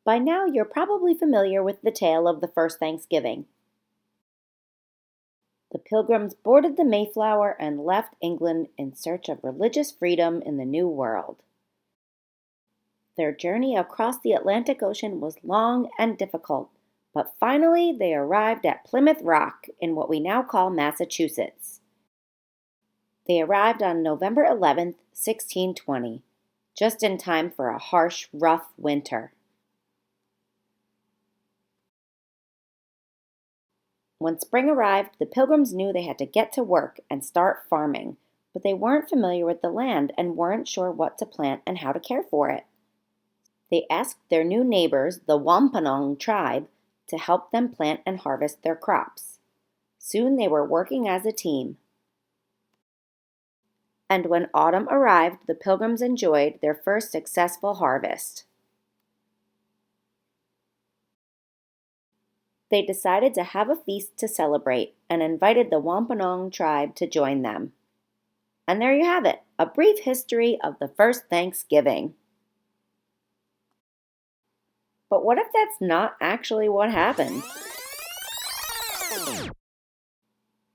By now, you're probably familiar with the tale of the first Thanksgiving. The Pilgrims boarded the Mayflower and left England in search of religious freedom in the New World. Their journey across the Atlantic Ocean was long and difficult, but finally they arrived at Plymouth Rock in what we now call Massachusetts. They arrived on November 11th, 1620, just in time for a harsh, rough winter. When spring arrived, the Pilgrims knew they had to get to work and start farming, but they weren't familiar with the land and weren't sure what to plant and how to care for it. They asked their new neighbors, the Wampanoag tribe, to help them plant and harvest their crops. Soon they were working as a team. And when autumn arrived, the Pilgrims enjoyed their first successful harvest. They decided to have a feast to celebrate and invited the Wampanoag tribe to join them. And there you have it, a brief history of the first Thanksgiving. But what if that's not actually what happened?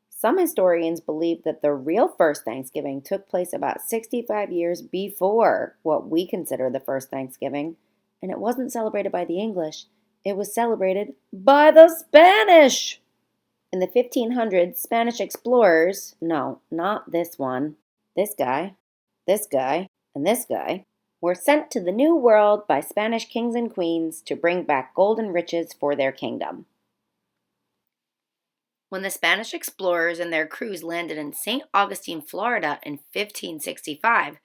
Some historians believe that the real first Thanksgiving took place about 65 years before what we consider the first Thanksgiving, and it wasn't celebrated by the English. It was celebrated by the Spanish! In the 1500s, Spanish explorers, no, not this one, this guy, and this guy, were sent to the New World by Spanish kings and queens to bring back gold and riches for their kingdom. When the Spanish explorers and their crews landed in St. Augustine, Florida in 1565,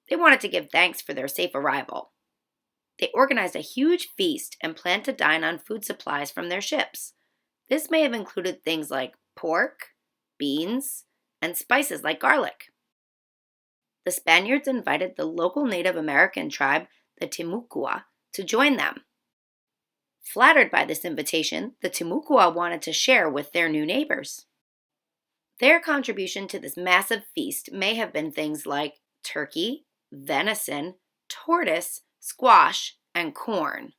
they wanted to give thanks for their safe arrival. They organized a huge feast and planned to dine on food supplies from their ships. This may have included things like pork, beans, and spices like garlic. The Spaniards invited the local Native American tribe, the Timucua, to join them. Flattered by this invitation, the Timucua wanted to share with their new neighbors. Their contribution to this massive feast may have been things like turkey, venison, tortoise, squash, and corn.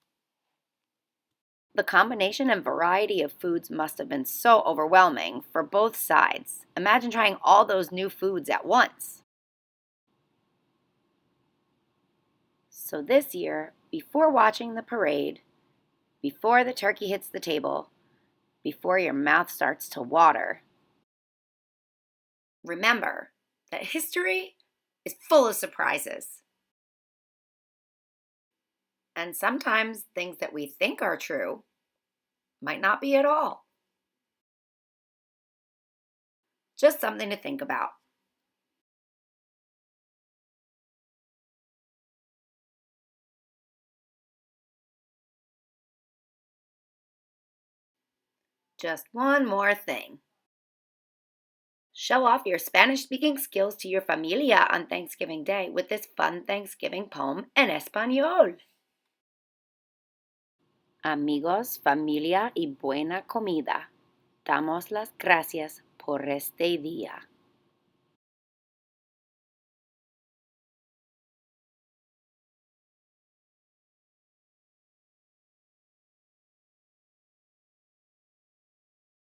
The combination and variety of foods must have been so overwhelming for both sides. Imagine trying all those new foods at once. So this year, before watching the parade, before the turkey hits the table, before your mouth starts to water, remember that history is full of surprises. And sometimes things that we think are true might not be at all. Just something to think about. Just one more thing. Show off your Spanish-speaking skills to your familia on Thanksgiving Day with this fun Thanksgiving poem en español. Amigos, familia y buena comida, damos las gracias por este día.